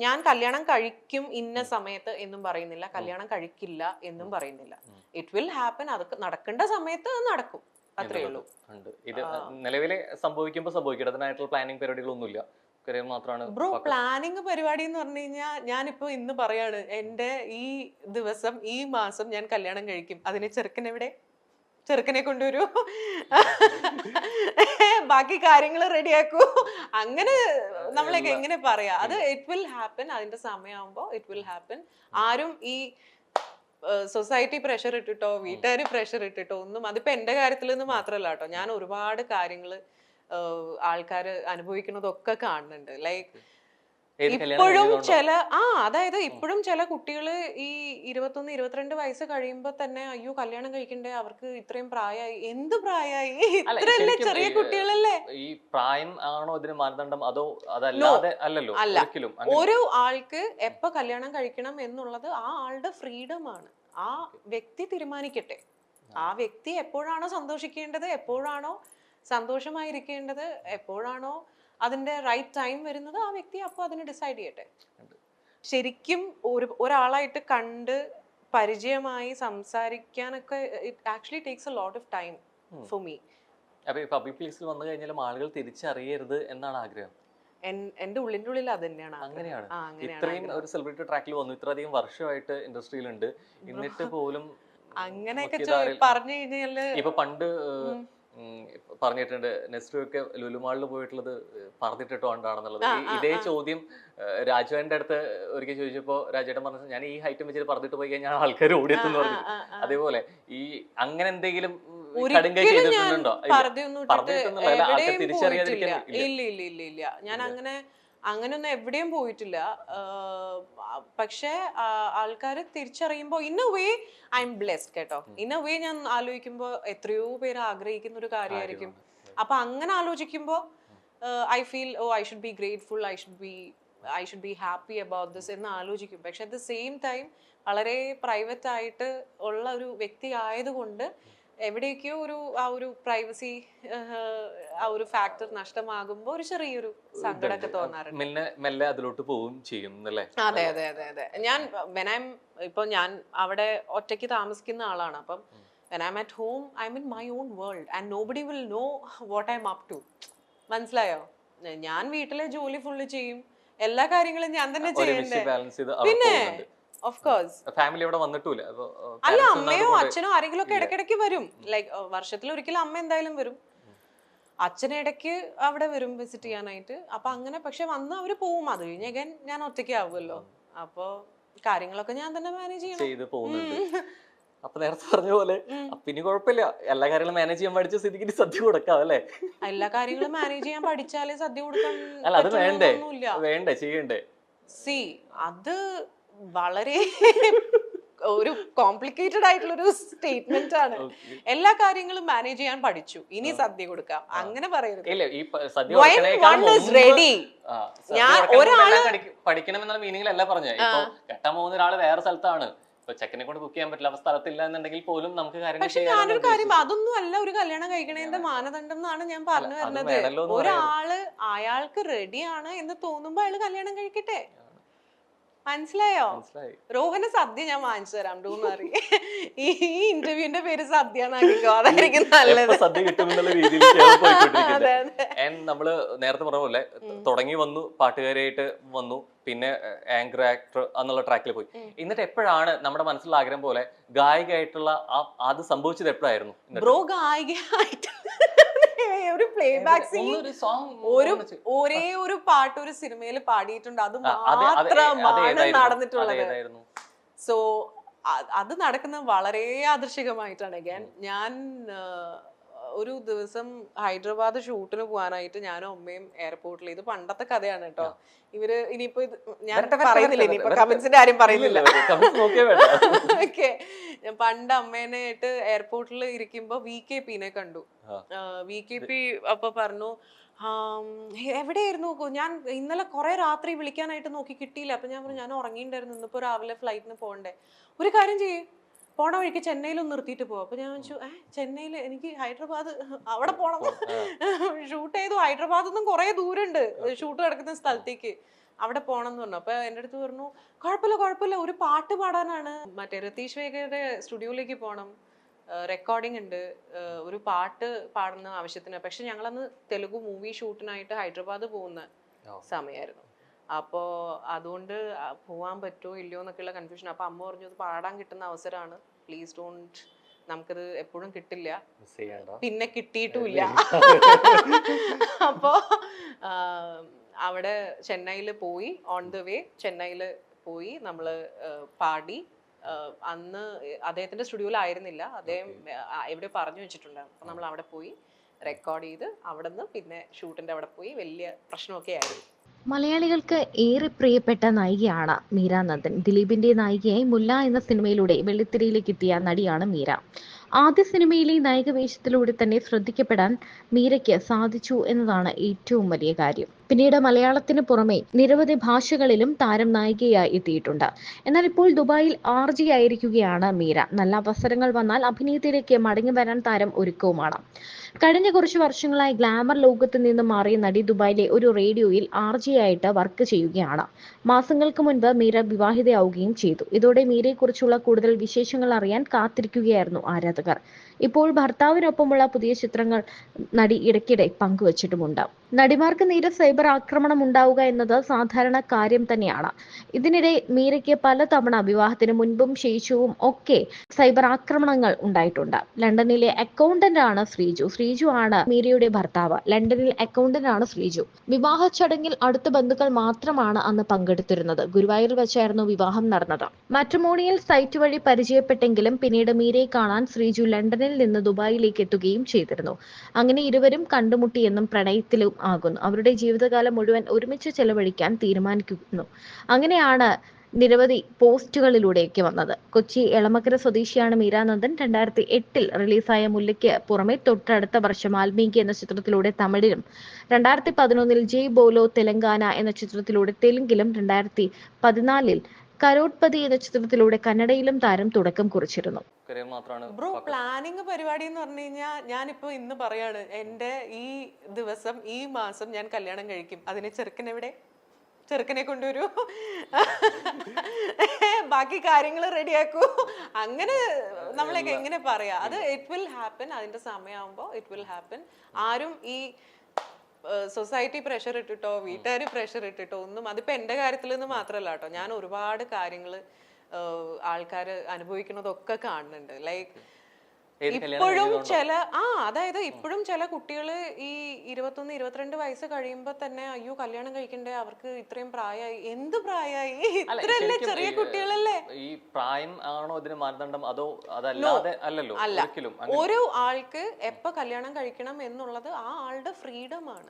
ഞാൻ കല്യാണം കഴിക്കും ഇന്ന സമയത്ത് എന്നും പറയുന്നില്ല, കല്യാണം കഴിക്കില്ല എന്നും പറയുന്നില്ല. It will happen. അത് നടക്കേണ്ട സമയത്ത് അത് നടക്കും, അത്രേ ഉള്ളൂ. ഇത് നിലവിലെ സംഭവിക്കട്ടെ, അതിനായിട്ടുള്ള പ്ലാനിങ് പരിപാടികളൊന്നുമില്ല മാത്രമാണ്. ബ്രോ, പ്ലാനിങ് പരിപാടി എന്ന് പറഞ്ഞു കഴിഞ്ഞാൽ ഞാനിപ്പോ ഇന്ന് പറയാണ്, എന്റെ ഈ ദിവസം ഈ മാസം ഞാൻ കല്യാണം കഴിക്കും. അതിന് ചെറുക്കനെ കൊണ്ടുവരൂ, ബാക്കി കാര്യങ്ങൾ റെഡിയാക്കൂ. അങ്ങനെ നമ്മളൊക്കെ എങ്ങനെ പറയാ? അത് ഇറ്റ് വിൽ ഹാപ്പൻ. അതിന്റെ സമയമാകുമ്പോ ഇറ്റ് വിൽ ഹാപ്പൻ. ആരും ഈ സൊസൈറ്റി പ്രഷർ ഇട്ടിട്ടോ വീട്ടുകാർ പ്രഷർ ഇട്ടിട്ടോ ഒന്നും, അതിപ്പോ എന്റെ കാര്യത്തിൽ നിന്ന് മാത്രമല്ല കേട്ടോ, ഞാൻ ഒരുപാട് കാര്യങ്ങള് ആൾക്കാര് അനുഭവിക്കുന്നതൊക്കെ കാണുന്നുണ്ട്. ലൈക്ക് ഇപ്പോഴും അതായത് ഇപ്പോഴും ചില കുട്ടികള് ഈ 21, 22 വയസ്സ് കഴിയുമ്പോ തന്നെ അയ്യോ കല്യാണം കഴിക്കണ്ടേ, അവർക്ക് ഇത്രയും പ്രായമായി. എന്ത് പ്രായമായി? ഇത്രയല്ലേ ചെറിയ കുട്ടികളല്ലേ. ഈ പ്രായം ആണോ ഇതിന് മാനദണ്ഡം, അതോ അതല്ലാതെ അല്ലല്ലോ? അല്ല, ഒരു ആൾക്ക് എപ്പോ കല്യാണം കഴിക്കണം എന്നുള്ളത് ആ ആളുടെ ഫ്രീഡം ആണ്. ആ വ്യക്തി തീരുമാനിക്കട്ടെ. ആ വ്യക്തി എപ്പോഴാണോ സന്തോഷിക്കേണ്ടത്, എപ്പോഴാണോ സന്തോഷമായിരിക്കേണ്ടത്, എപ്പോഴാണോ അതിന്റെ റൈറ്റ് ടൈം വരുന്നത്, ആ വ്യക്തി അപ്പോൾ അതിന് ഡിസൈഡ് ചെയ്യട്ടെ. ശരിക്കും ഒരാളായിട്ട് കണ്ട് പരിചയമായി സംസാരിക്കാനൊക്കെ it actually takes a lot of time for me. അപ്പൊ ഈ പബ്ലിക് പ്ലേസിൽ വന്നു കഴിഞ്ഞാൽ ആളുകൾ തിരിച്ചറിയരുത് എന്നാണ് ആഗ്രഹം. എന്റെ ഉള്ളിന്റെ ഉള്ളിൽ അത് തന്നെയാണ്. അങ്ങനെയാണ്. ഇത്രയും ഒരു സെലിബ്രിറ്റി ട്രാക്കിൽ വന്നു, ഇത്രയധികം വർഷമായിട്ട് ഇൻഡസ്ട്രിയിലുണ്ട്, എന്നിട്ട് പോലും അങ്ങനെയൊക്കെ പറഞ്ഞു കഴിഞ്ഞാല് ഇപ്പൊ പണ്ട് പറഞ്ഞിട്ടുണ്ട് നെസ്റ്റുമൊക്കെ ലുലുമാളിൽ പോയിട്ടുള്ളത് പറഞ്ഞിട്ടിട്ടുകൊണ്ടാണെന്നുള്ളത്. ഇതേ ചോദ്യം രാജുവിന്റെ അടുത്ത് ഒരിക്കൽ ചോദിച്ചപ്പോ രാജേട്ടൻ പറഞ്ഞു, ഞാൻ ഈ ഹൈറ്റും വെച്ചിട്ട് പറഞ്ഞിട്ട് പോയി കഴിഞ്ഞാൽ ആൾക്കാർ ഓടിയെത്തുന്നു പറഞ്ഞു. അതേപോലെ ഈ അങ്ങനെ എന്തെങ്കിലും കടുങ്കൈ ചെയ്തിട്ടുണ്ടോ? ഇല്ല, ഞാൻ അങ്ങനെയൊന്നും എവിടെയും പോയിട്ടില്ല. പക്ഷെ ആൾക്കാര് തിരിച്ചറിയുമ്പോ in a way I am blessed കേട്ടോ. ഇൻ എ വേ ഞാൻ ആലോചിക്കുമ്പോ എത്രയോ പേര് ആഗ്രഹിക്കുന്ന ഒരു കാര്യമായിരിക്കും. അപ്പൊ അങ്ങനെ ആലോചിക്കുമ്പോ I feel I should be grateful, I should be happy about this എന്ന് ആലോചിക്കും. പക്ഷെ അറ്റ് ദ സെയിം ടൈം വളരെ പ്രൈവറ്റ് ആയിട്ട് ഉള്ള ഒരു വ്യക്തി ആയതുകൊണ്ട് എവിടേക്കോ ആ ഒരു പ്രൈവസി ആ ഒരു ഫാക്ടർ നഷ്ടമാകുമ്പോ ഒരു ചെറിയൊരു സങ്കടമൊക്കെ തോന്നാറുണ്ട്. മെല്ലെ അതിലോട്ട് പോവും ചെയ്യും അല്ലേ? അതെ അതെ അതെ അതെ. ഞാൻ അവിടെ ഒറ്റയ്ക്ക് താമസിക്കുന്ന ആളാണ്. അപ്പം when I'm at home, I'm in my own world and nobody will know what I'm up to. മനസ്സിലായോ? ഞാൻ വീട്ടിലെ ജോലി ഫുള്ള് ചെയ്യും, എല്ലാ കാര്യങ്ങളും ഞാൻ തന്നെ ചെയ്യണ്ടേ. പിന്നെ ഓഫ് കോഴ്സ് ഫാമിലി അവിടെ വന്നിട്ടില്ല. അല്ല, അമ്മയോ അച്ഛനോ ആരെങ്കിലും ഒക്കെ ഇടയ്ക്കിടയ്ക്ക് വരും. ലൈക്ക് വർഷത്തിൽ ഒരിക്കലും അമ്മ എന്തായാലും വരും, അച്ഛൻ ഇടയ്ക്ക് അവിടെ വരും വിസിറ്റ് ചെയ്യാനായിട്ട്. അപ്പൊ അങ്ങനെ പക്ഷെ വന്ന് അവര് പോവും. അത് കഴിഞ്ഞ് ഞാൻ ഒറ്റയ്ക്ക് ആവുമല്ലോ. അപ്പൊ കാര്യങ്ങളൊക്കെ ഞാൻ തന്നെ മാനേജ് ചെയ്യണം. അപ്പൊ നേരത്തെ പറഞ്ഞ പോലെ പിന്നെ കുഴപ്പമില്ല, എല്ലാ കാര്യങ്ങളും മാനേജ് ചെയ്യാൻ പഠിച്ച സ്ഥിതിക്ക് സദ്യ കൊടുക്കാം അല്ലേ? എല്ലാ കാര്യങ്ങളും മാനേജ് ചെയ്യാൻ പഠിച്ചാലേ സദ്യ കൊടുക്കാൻ. അല്ല, അത് വേണ്ടേ ചെയ്യണ്ടേ? സി, അത് വളരെ ഒരു കോംപ്ലിക്കേറ്റഡ് ആയിട്ടുള്ള ഒരു സ്റ്റേറ്റ്മെന്റ് ആണ്. എല്ലാ കാര്യങ്ങളും മാനേജ് ചെയ്യാൻ പഠിച്ചു, ഇനി സദ്യ കൊടുക്കാം അങ്ങനെ പറയരുത്. പഠിക്കണം എന്നുള്ള മീനിങ്ങിലല്ല പറഞ്ഞത്. ഇപ്പൊ കെട്ടാൻ പോകുന്ന ഒരാള് വേറെ സ്ഥലത്താണ്, ഇപ്പൊ ചെക്കനെ കൊണ്ട് കുക്ക് ചെയ്യാൻ പറ്റില്ല, അപ്പൊ സ്ഥലത്തില്ല എന്നുണ്ടെങ്കിൽ പോലും നമുക്ക് കാര്യങ്ങൾ. പക്ഷെ ഞാനൊരു കാര്യം, അതൊന്നും അല്ല ഒരു കല്യാണം കഴിക്കണേന്റെ മാനദണ്ഡം എന്നാണ് ഞാൻ പറഞ്ഞു വരുന്നത്. ഒരാള് അയാൾക്ക് റെഡിയാണ് എന്ന് തോന്നുമ്പോ അയാള് കല്യാണം കഴിക്കട്ടെ. മനസ്സിലായോ? രോഹന് സദ്യ ഞാൻ വാങ്ങിച്ചു തരാം. ഡൂന്നറി ഈ ഇന്റർവ്യൂവിന്റെ പേര് സദ്യ എന്നാക്കിക്കോ, അതായിരിക്കും നല്ലത്. സദ്യ കിട്ടുമെന്നുള്ള രീതിയിൽ നമ്മള് നേരത്തെ പറഞ്ഞ പോലെ തുടങ്ങി വന്നു, പാട്ടുകാരായിട്ട് വന്നു, പിന്നെ ആങ്കർ ആക്ടർ എന്നുള്ള ട്രാക്കിൽ പോയി. എന്നിട്ട് എപ്പോഴാണ് നമ്മുടെ മനസ്സിലുള്ള ആഗ്രഹം പോലെ ഗായികയായിട്ടുള്ള അത് സംഭവിച്ചത് എപ്പോഴായിരുന്നു? ബ്രോ, ഗായികയായിട്ട് ഒരു പ്ലേ ബാക്ക് ഒരേ ഒരു പാട്ട് ഒരു സിനിമയിൽ പാടിയിട്ടുണ്ട്, അത് മാത്രമാണ് നടന്നിട്ടുള്ളത്. സോ അത് നടക്കുന്നത് വളരെ യാദൃശികമായിട്ടാണ്. ഞാൻ ഒരു ദിവസം ഹൈദരാബാദ് ഷൂട്ടിന് പോകാനായിട്ട് ഞാനും അമ്മയും എയർപോർട്ടിൽ, ഇത് പണ്ടത്തെ കഥയാണ് കേട്ടോ, ഇവര് ഇനിയിപ്പോ ഞാൻ പറയുന്നില്ല, ഇനിയിപ്പോ കമന്റ്സിന്റെ കാര്യം പറയുന്നില്ല. ഓക്കെ, ഞാൻ പണ്ട് അമ്മേനെ ആയിട്ട് എയർപോർട്ടിൽ ഇരിക്കുമ്പോ VKP കണ്ടു. VKP അപ്പൊ പറഞ്ഞു, എവിടെയായിരുന്നു, ഞാൻ ഇന്നലെ കുറെ രാത്രി വിളിക്കാനായിട്ട് നോക്കി കിട്ടിയില്ല. അപ്പൊ ഞാൻ പറഞ്ഞു, ഞാൻ ഉറങ്ങിയിട്ടുണ്ടായിരുന്നു, ഇന്നിപ്പോ രാവിലെ ഫ്ലൈറ്റിന് പോകണ്ടേ, ഒരു കാര്യം ചെയ്യും, പോണ വഴിക്ക് ചെന്നൈയിലൊന്ന് നിർത്തിയിട്ട് പോകും. അപ്പൊ ഞാൻ വെച്ചു, ചെന്നൈയിൽ എനിക്ക് ഹൈദരാബാദ് അവിടെ പോണം, ഷൂട്ട് ചെയ്തു. ഹൈദരാബാദ് നിന്നും കുറെ ദൂരമുണ്ട് ഷൂട്ട് കിടക്കുന്ന സ്ഥലത്തേക്ക്. അവിടെ പോകണം എന്ന് പറഞ്ഞു. അപ്പൊ എൻ്റെ അടുത്ത് പറഞ്ഞു കുഴപ്പമില്ല, ഒരു പാട്ട് പാടാനാണ്, മറ്റേ രതീഷ് വേഗയുടെ സ്റ്റുഡിയോയിലേക്ക് പോകണം, റെക്കോർഡിംഗ് ഉണ്ട്, ഒരു പാട്ട് പാടുന്ന ആവശ്യത്തിന്. പക്ഷെ ഞങ്ങളന്ന് തെലുഗു മൂവി ഷൂട്ടിനായിട്ട് ഹൈദരാബാദ് പോകുന്ന സമയമായിരുന്നു. അപ്പോൾ അതുകൊണ്ട് പോവാൻ പറ്റുമോ ഇല്ലയോ എന്നൊക്കെയുള്ള കൺഫ്യൂഷൻ. അപ്പോൾ അമ്മ പറഞ്ഞു അത് പാടാൻ കിട്ടുന്ന അവസരമാണ്, പ്ലീസ് ഡോണ്ട്, നമുക്കത് എപ്പോഴും കിട്ടില്ല, പിന്നെ കിട്ടിയിട്ടുമില്ല. അപ്പോൾ അവിടെ ചെന്നൈയിൽ പോയി, ഓൺ ദ വേ ചെന്നൈയിൽ പോയി നമ്മൾ പാടി. അന്ന് അദ്ദേഹത്തിന്റെ സ്റ്റുഡിയോയിലായിരുന്നില്ല, അദ്ദേഹം എവിടെ പറഞ്ഞു വെച്ചിട്ടുണ്ടായിരുന്നു. അപ്പം നമ്മൾ അവിടെ പോയി റെക്കോർഡ് ചെയ്ത് അവിടെ നിന്ന് പിന്നെ ഷൂട്ടിന്റെ അവിടെ പോയി വലിയ പ്രശ്നമൊക്കെ ആയിരുന്നു. മലയാളികൾക്ക് ഏറെ പ്രിയപ്പെട്ട നായികയാണ് മീര നന്ദൻ. ദിലീപിന്റെ നായികയായി മുല്ല എന്ന സിനിമയിലൂടെ വെള്ളിത്തിരയിലേക്ക് എത്തിയ നടിയാണ് മീര. ആദ്യ സിനിമയിലെ നായിക വേഷത്തിലൂടെ തന്നെ ശ്രദ്ധിക്കപ്പെടാൻ മീരയ്ക്ക് സാധിച്ചു എന്നതാണ് ഏറ്റവും വലിയ കാര്യം. പിന്നീട് മലയാളത്തിന് പുറമെ നിരവധി ഭാഷകളിലും താരം നായികയായി എത്തിയിട്ടുണ്ട്. എന്നാൽ ഇപ്പോൾ ദുബായിൽ RJ ആയിരിക്കുകയാണ് മീര. നല്ല അവസരങ്ങൾ വന്നാൽ അഭിനയത്തിലേക്ക് മടങ്ങി വരാൻ താരം ഒരുക്കവുമാണ്. കഴിഞ്ഞ കുറച്ച് വർഷങ്ങളായി ഗ്ലാമർ ലോകത്ത് നിന്ന് മാറിയ നടി ദുബായിലെ ഒരു റേഡിയോയിൽ RJ ആയിട്ട് വർക്ക് ചെയ്യുകയാണ്. മാസങ്ങൾക്ക് മുൻപ് മീര വിവാഹിതയാവുകയും ചെയ്തു. ഇതോടെ മീരയെക്കുറിച്ചുള്ള കൂടുതൽ വിശേഷങ്ങൾ അറിയാൻ കാത്തിരിക്കുകയായിരുന്നു ആരാധകർ. ഇപ്പോൾ ഭർത്താവിനൊപ്പമുള്ള പുതിയ ചിത്രങ്ങൾ നടി ഇടയ്ക്കിടെ പങ്കുവച്ചിട്ടുമുണ്ട്. നടിമാർക്ക് നേരെ സൈബർ ആക്രമണം ഉണ്ടാവുക എന്നത് സാധാരണ കാര്യം തന്നെയാണ്. ഇതിനിടെ മീരയ്ക്ക് പലതവണ വിവാഹത്തിന് മുൻപും ശേഷവും ഒക്കെ സൈബർ ആക്രമണങ്ങൾ ഉണ്ടായിട്ടുണ്ട്. ലണ്ടനിലെ അക്കൗണ്ടന്റ് ആണ് ശ്രീജു. ശ്രീജു ആണ് മീരയുടെ ഭർത്താവ്. ലണ്ടനിൽ അക്കൗണ്ടന്റ് ആണ് ശ്രീജു. വിവാഹ ചടങ്ങിൽ അടുത്ത ബന്ധുക്കൾ മാത്രമാണ് അന്ന് പങ്കെടുത്തിരുന്നത്. ഗുരുവായൂരിൽ വെച്ചായിരുന്നു വിവാഹം നടന്നത്. മാട്രിമോണിയൽ സൈറ്റ് വഴി പരിചയപ്പെട്ടെങ്കിലും പിന്നീട് മീരയെ കാണാൻ ശ്രീജു ലണ്ടനിൽ നിന്ന് ദുബായിലേക്ക് എത്തുകയും ചെയ്തിരുന്നു. അങ്ങനെ ഇരുവരും കണ്ടുമുട്ടിയെന്നും പ്രണയത്തിലും ആകുന്നു. അവരുടെ ജീവിതകാലം മുഴുവൻ ഒരുമിച്ച് ചെലവഴിക്കാൻ തീരുമാനിക്കുന്നു. അങ്ങനെയാണ് നിരവധി പോസ്റ്റുകളിലൂടെയൊക്കെ വന്നത്. കൊച്ചി എളമക്കര സ്വദേശിയാണ് മീര നന്ദൻ. 2008 റിലീസായ മുല്ലയ്ക്ക് പുറമെ തൊട്ടടുത്ത വർഷം വാൽമീകി എന്ന ചിത്രത്തിലൂടെ തമിഴിലും 2011 ജയ് ബോലോ തെലങ്കാന എന്ന ചിത്രത്തിലൂടെ തെലുങ്കിലും 2014 കരോട്ട്പതി എന്ന ചിത്രത്തിലൂടെ കന്നഡയിലും താരം തുടക്കം കുറിച്ചിരുന്നു. ബ്രോ, പ്ലാനിങ് പരിപാടി എന്ന് പറഞ്ഞു കഴിഞ്ഞാൽ ഞാനിപ്പോ ഇന്ന് പറയാണ്, എന്റെ ഈ ദിവസം ഈ മാസം ഞാൻ കല്യാണം കഴിക്കും. അതിന് ചെറുക്കനെ കൊണ്ടുവരൂ, ബാക്കി കാര്യങ്ങൾ റെഡിയാക്കൂ. അങ്ങനെ നമ്മളൊക്കെ എങ്ങനെ പറയാ, അത് ഇറ്റ് വിൽ ഹാപ്പൻ. അതിന്റെ സമയമാകുമ്പോൾ ഇറ്റ് വിൽ ഹാപ്പൻ. ആരും ഈ സൊസൈറ്റി പ്രഷർ ഇട്ടിട്ടോ വീട്ടുകാർ പ്രഷർ ഇട്ടിട്ടോ ഒന്നും, അതിപ്പോ എന്റെ കാര്യത്തിൽ നിന്ന് മാത്രമല്ല കേട്ടോ, ഞാൻ ഒരുപാട് കാര്യങ്ങൾ ആൾക്കാർ അനുഭവിക്കുന്നതൊക്കെ കാണുന്നുണ്ട്. ലൈക്ക് ഇപ്പോഴും അതായത് ഇപ്പോഴും ചില കുട്ടികള് ഈ 21-22 വയസ്സ് കഴിയുമ്പോ തന്നെ അയ്യോ കല്യാണം കഴിക്കണ്ടേ, അവർക്ക് ഇത്രയും പ്രായമായി. എന്ത് പ്രായമായി, ഇത്രയല്ലേ ചെറിയ കുട്ടികളല്ലേ. ഈ പ്രായം ആണോ ഇതിന് മാനദണ്ഡം, അതോ അതല്ലാതെ അല്ലല്ലോ? അല്ല, ഒരു ആൾക്ക് എപ്പോ കല്യാണം കഴിക്കണം എന്നുള്ളത് ആ ആളുടെ ഫ്രീഡം ആണ്.